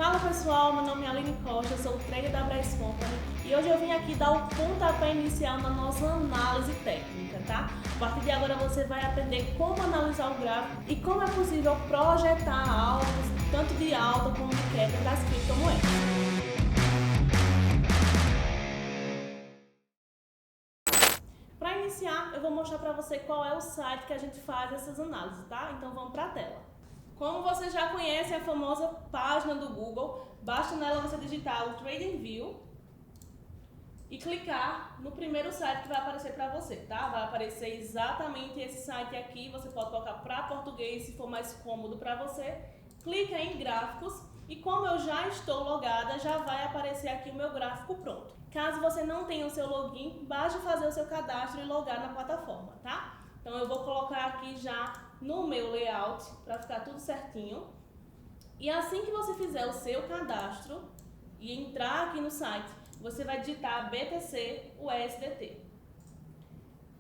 Fala pessoal, meu nome é Aline Costa, sou trader da Bryce Company e hoje eu vim aqui dar o pontapé inicial na nossa análise técnica, tá? A partir de agora você vai aprender como analisar o gráfico e como é possível projetar alvos, tanto de alta como de queda das criptomoedas. Para iniciar, eu vou mostrar para você qual é o site que a gente faz essas análises, tá? Então vamos para a tela. Como você já conhece a famosa página do Google, basta nela você digitar o TradingView e clicar no primeiro site que vai aparecer para você, tá? Vai aparecer exatamente esse site aqui, você pode colocar para português se for mais cômodo para você. Clica em gráficos e como eu já estou logada, já vai aparecer aqui o meu gráfico pronto. Caso você não tenha o seu login, basta fazer o seu cadastro e logar na plataforma, tá? Então eu vou colocar aqui já no meu layout para ficar tudo certinho. E assim que você fizer o seu cadastro e entrar aqui no site, você vai digitar BTC USDT,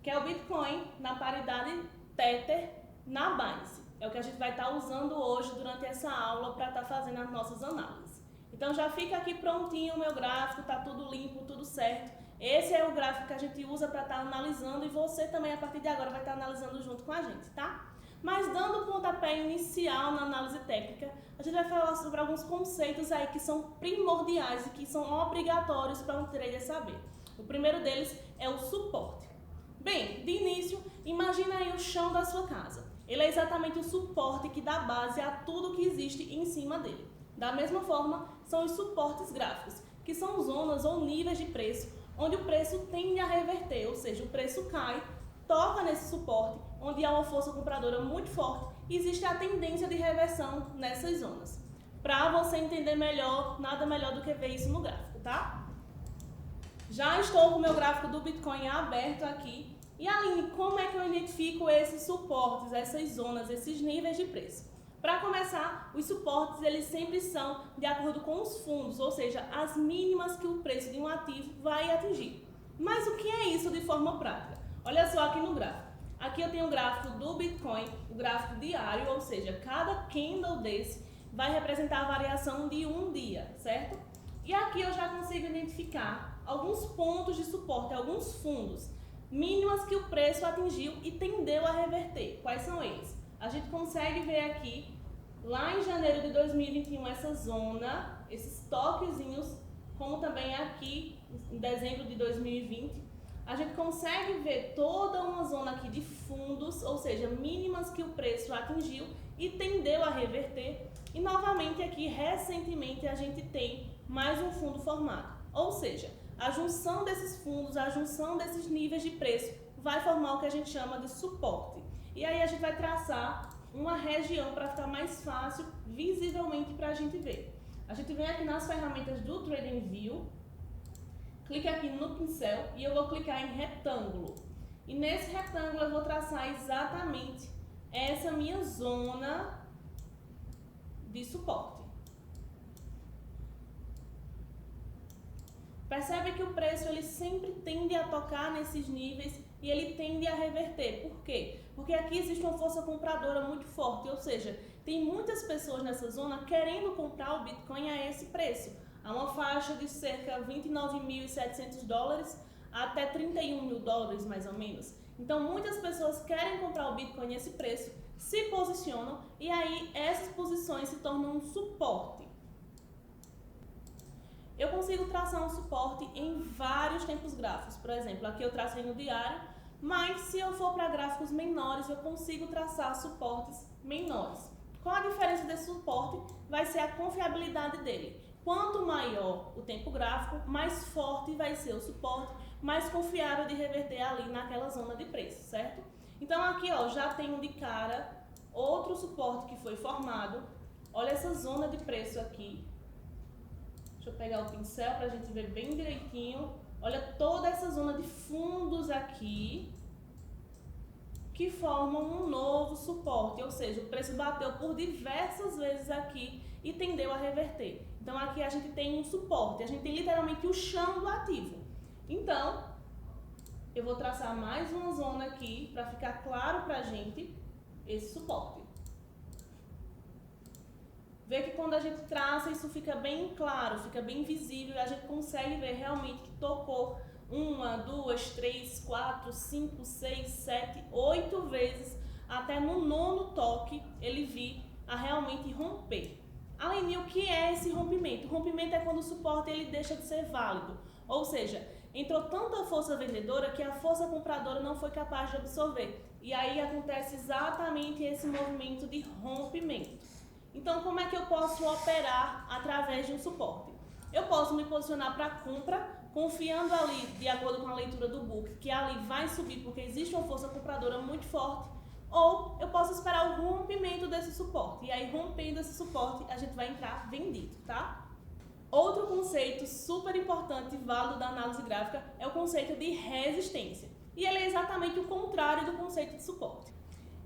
que é o Bitcoin na paridade Tether na Binance. É o que a gente vai estar usando hoje durante essa aula para estar fazendo as nossas análises. Então já fica aqui prontinho o meu gráfico, tá tudo limpo, tudo certo. Esse é o gráfico que a gente usa para estar analisando e você também a partir de agora vai estar analisando junto com a gente, tá? Mas dando o pontapé inicial na análise técnica, a gente vai falar sobre alguns conceitos aí que são primordiais e que são obrigatórios para um trader saber. O primeiro deles é o suporte. Bem, de início, imagina aí o chão da sua casa. Ele é exatamente o suporte que dá base a tudo que existe em cima dele. Da mesma forma, são os suportes gráficos, que são zonas ou níveis de preço onde o preço tende a reverter, ou seja, o preço cai, toca nesse suporte, onde há uma força compradora muito forte, e existe a tendência de reversão nessas zonas. Para você entender melhor, nada melhor do que ver isso no gráfico, tá? Já estou com o meu gráfico do Bitcoin aberto aqui. E Aline, como é que eu identifico esses suportes, essas zonas, esses níveis de preço? Para começar, os suportes eles sempre são de acordo com os fundos, ou seja, as mínimas que o preço de um ativo vai atingir. Mas o que é isso de forma prática? Olha só aqui no gráfico. Aqui eu tenho o gráfico do Bitcoin, o gráfico diário, ou seja, cada candle desse vai representar a variação de um dia, certo? E aqui eu já consigo identificar alguns pontos de suporte, alguns fundos, mínimas que o preço atingiu e tendeu a reverter. Quais são eles? A gente consegue ver aqui, lá em janeiro de 2021, essa zona, esses toquezinhos, como também aqui em dezembro de 2020, a gente consegue ver toda uma zona aqui de fundos, ou seja, mínimas que o preço atingiu e tendeu a reverter. E novamente aqui, recentemente, a gente tem mais um fundo formado. Ou seja, a junção desses fundos, a junção desses níveis de preço vai formar o que a gente chama de suporte. E aí a gente vai traçar uma região para ficar mais fácil visivelmente para a gente ver. A gente vem aqui nas ferramentas do TradingView, clica aqui no pincel e eu vou clicar em retângulo. E nesse retângulo eu vou traçar exatamente essa minha zona de suporte. Percebe que o preço ele sempre tende a tocar nesses níveis e ele tende a reverter. Por quê? Porque aqui existe uma força compradora muito forte, ou seja, tem muitas pessoas nessa zona querendo comprar o Bitcoin a esse preço. Há uma faixa de cerca de 29.700 dólares até 31 mil dólares mais ou menos. Então muitas pessoas querem comprar o Bitcoin a esse preço, se posicionam e aí essas posições se tornam um suporte. Eu consigo traçar um suporte em vários tempos gráficos. Por exemplo, aqui eu tracei no diário, mas se eu for para gráficos menores, eu consigo traçar suportes menores. Qual a diferença desse suporte? Vai ser a confiabilidade dele. Quanto maior o tempo gráfico, mais forte vai ser o suporte, mais confiável de reverter ali naquela zona de preço, certo? Então aqui ó, já tenho de cara outro suporte que foi formado. Olha essa zona de preço aqui. Deixa eu pegar o pincel para a gente ver bem direitinho. Olha toda essa zona de fundos aqui que formam um novo suporte, ou seja, o preço bateu por diversas vezes aqui e tendeu a reverter. Então aqui a gente tem um suporte, a gente tem literalmente o chão do ativo. Então, eu vou traçar mais uma zona aqui para ficar claro para a gente esse suporte. vê que quando a gente traça isso fica bem claro, fica bem visível e a gente consegue ver realmente que tocou 1, 2, 3, 4, 5, 6, 7, 8 vezes, até no 9º toque ele vir a realmente romper. Além disso, o que é esse rompimento? O rompimento é quando o suporte ele deixa de ser válido, ou seja, entrou tanta força vendedora que a força compradora não foi capaz de absorver. E aí acontece exatamente esse movimento de rompimento. Então, como é que eu posso operar através de um suporte? Eu posso me posicionar para compra, confiando ali, de acordo com a leitura do book, que ali vai subir porque existe uma força compradora muito forte, ou eu posso esperar o rompimento desse suporte. E aí, rompendo esse suporte, a gente vai entrar vendido, tá? Outro conceito super importante e válido da análise gráfica é o conceito de resistência. E ele é exatamente o contrário do conceito de suporte.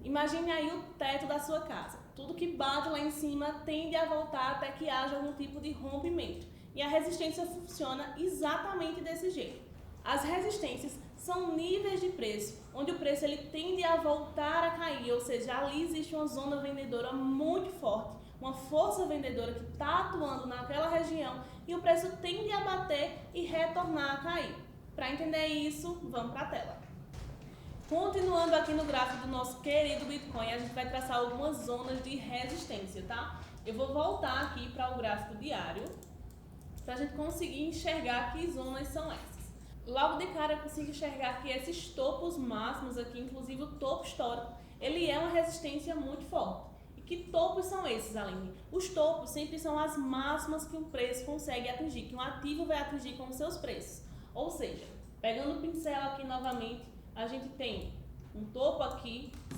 Imagine aí o teto da sua casa. Tudo que bate lá em cima tende a voltar até que haja algum tipo de rompimento. E a resistência funciona exatamente desse jeito. As resistências são níveis de preço, onde o preço ele tende a voltar a cair, ou seja, ali existe uma zona vendedora muito forte, uma força vendedora que está atuando naquela região e o preço tende a bater e retornar a cair. Para entender isso, vamos para a tela. Continuando aqui no gráfico do nosso querido Bitcoin, a gente vai traçar algumas zonas de resistência, tá? Eu vou voltar aqui para o gráfico diário, para a gente conseguir enxergar que zonas são essas. Logo de cara eu consigo enxergar que esses topos máximos aqui, inclusive o topo histórico, ele é uma resistência muito forte. E que topos são esses, Aline? Os topos sempre são as máximas que um preço consegue atingir, que um ativo vai atingir com os seus preços. Ou seja, pegando o pincel aqui novamente, a gente tem um topo aqui, em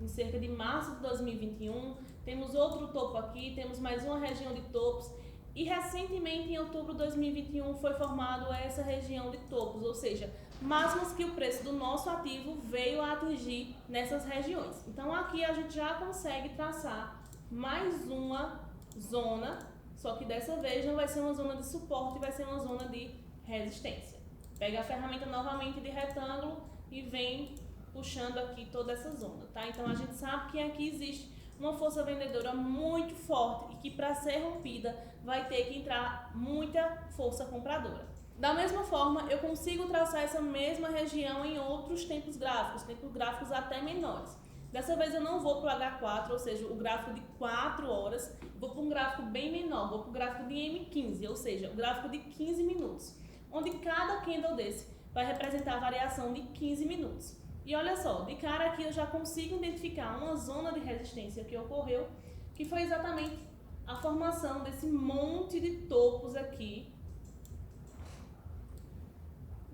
cerca de março de 2021, temos outro topo aqui, temos mais uma região de topos, e recentemente em outubro de 2021 foi formado essa região de topos, ou seja, máximos que o preço do nosso ativo veio a atingir nessas regiões. Então aqui a gente já consegue traçar mais uma zona, só que dessa vez não vai ser uma zona de suporte, vai ser uma zona de resistência. Pega a ferramenta novamente de retângulo e vem puxando aqui toda essa zona, tá? Então a gente sabe que aqui existe uma força vendedora muito forte e que para ser rompida vai ter que entrar muita força compradora. Da mesma forma, eu consigo traçar essa mesma região em outros tempos gráficos até menores. Dessa vez eu não vou para o H4, ou seja, o gráfico de 4 horas, vou para um gráfico bem menor, vou para o gráfico de M15, ou seja, o gráfico de 15 minutos. Onde cada candle desse vai representar a variação de 15 minutos. E olha só, de cara aqui eu já consigo identificar uma zona de resistência que ocorreu, que foi exatamente a formação desse monte de topos aqui,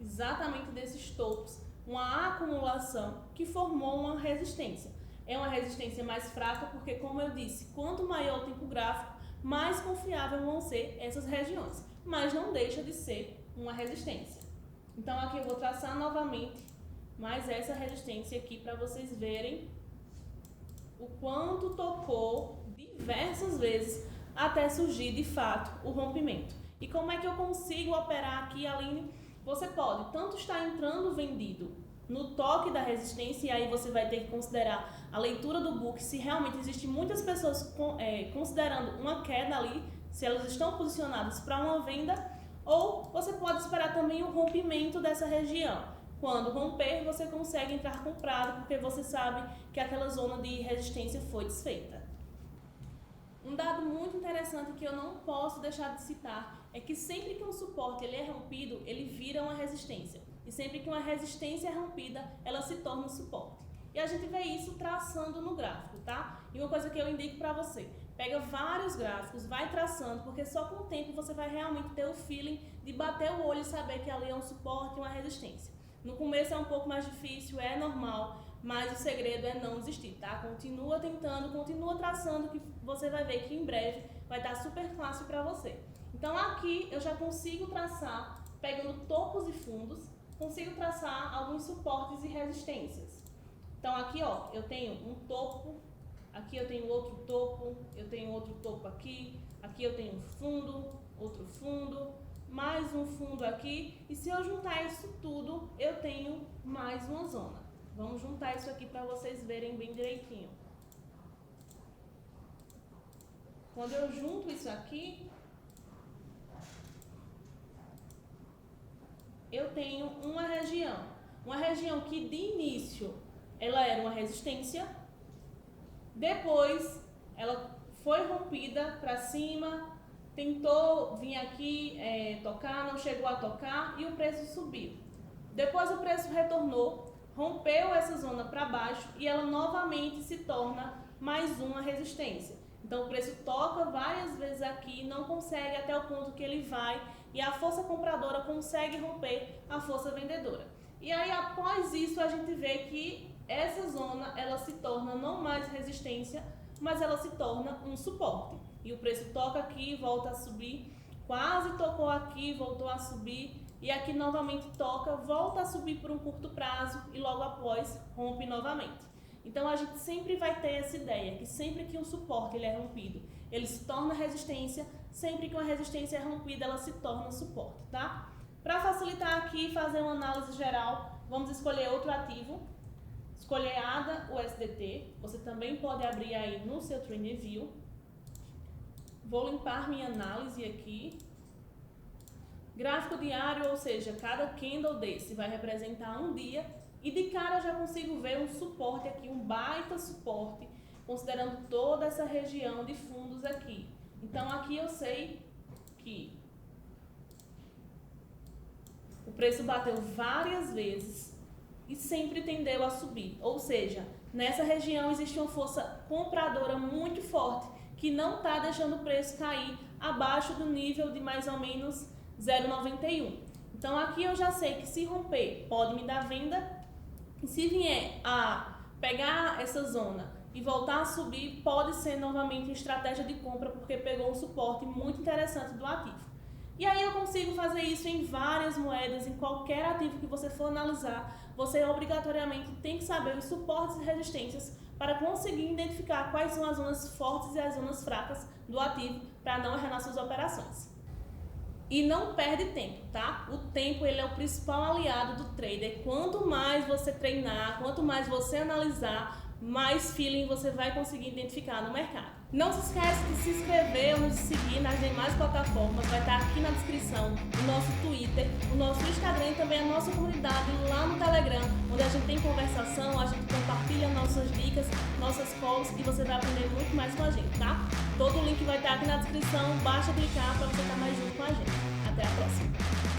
exatamente desses topos, uma acumulação que formou uma resistência. É uma resistência mais fraca porque, como eu disse, quanto maior o tempo gráfico, mais confiável vão ser essas regiões, mas não deixa de ser uma resistência. Então aqui eu vou traçar novamente mais essa resistência aqui para vocês verem o quanto tocou diversas vezes até surgir de fato o rompimento. E como é que eu consigo operar aqui, Aline? Você pode tanto estar entrando vendido no toque da resistência, e aí você vai ter que considerar a leitura do book, se realmente existem muitas pessoas considerando uma queda ali, se elas estão posicionadas para uma venda, ou você pode esperar também o rompimento dessa região. Quando romper, você consegue entrar comprado, porque você sabe que aquela zona de resistência foi desfeita. Um dado muito interessante que eu não posso deixar de citar é que sempre que um suporte ele é rompido, ele vira uma resistência. E sempre que uma resistência é rompida, ela se torna um suporte. E a gente vê isso traçando no gráfico, tá? E uma coisa que eu indico para você, pega vários gráficos, vai traçando, porque só com o tempo você vai realmente ter o feeling de bater o olho e saber que ali é um suporte e uma resistência. No começo é um pouco mais difícil, é normal, mas o segredo é não desistir, tá? Continua tentando, continua traçando, que você vai ver que em breve vai estar super fácil para você. Então aqui eu já consigo traçar, pegando topos e fundos, consigo traçar alguns suportes e resistências. Então aqui ó, eu tenho um topo, aqui eu tenho outro topo, eu tenho outro topo aqui eu tenho um fundo, outro fundo, mais um fundo aqui, e se eu juntar isso tudo, eu tenho mais uma zona. Vamos juntar isso aqui para vocês verem bem direitinho. Quando eu junto isso aqui, eu tenho uma região que de início ela era uma resistência, depois ela foi rompida para cima, tentou vir aqui tocar, não chegou a tocar e o preço subiu. Depois o preço retornou, rompeu essa zona para baixo e ela novamente se torna mais uma resistência. Então o preço toca várias vezes aqui, não consegue até o ponto que ele vai e a força compradora consegue romper a força vendedora. E aí após isso a gente vê que essa zona ela se torna não mais resistência, mas ela se torna um suporte. E o preço toca aqui, volta a subir, quase tocou aqui, voltou a subir e aqui novamente toca, volta a subir por um curto prazo e logo após rompe novamente. Então a gente sempre vai ter essa ideia que sempre que um suporte ele é rompido, ele se torna resistência, sempre que uma resistência é rompida, ela se torna suporte, tá? Para facilitar aqui, fazer uma análise geral, vamos escolher outro ativo, escolher ADA USDT, você também pode abrir aí no seu TradingView. Vou limpar minha análise aqui. Gráfico diário, ou seja, cada candle desse vai representar um dia e de cara eu já consigo ver um suporte aqui, um baita suporte, considerando toda essa região de fundos aqui. Então aqui eu sei que o preço bateu várias vezes e sempre tendeu a subir, ou seja, nessa região existe uma força compradora muito forte que não está deixando o preço cair abaixo do nível de mais ou menos 0,91. Então aqui eu já sei que se romper pode me dar venda e se vier a pegar essa zona e voltar a subir pode ser novamente uma estratégia de compra porque pegou um suporte muito interessante do ativo. E aí eu consigo fazer isso em várias moedas, em qualquer ativo que você for analisar, você obrigatoriamente tem que saber os suportes e resistências para conseguir identificar quais são as zonas fortes e as zonas fracas do ativo para não errar nas suas operações. E não perde tempo, tá? O tempo ele é o principal aliado do trader. Quanto mais você treinar, quanto mais você analisar, mais feeling você vai conseguir identificar no mercado. Não se esquece de se inscrever ou nos seguir nas demais plataformas, vai estar aqui na descrição o nosso Twitter, o nosso Instagram e também a nossa comunidade lá no Telegram, onde a gente tem conversação, a gente compartilha nossas dicas, nossas calls e você vai aprender muito mais com a gente, tá? Todo o link vai estar aqui na descrição, basta clicar para você estar mais junto com a gente. Até a próxima!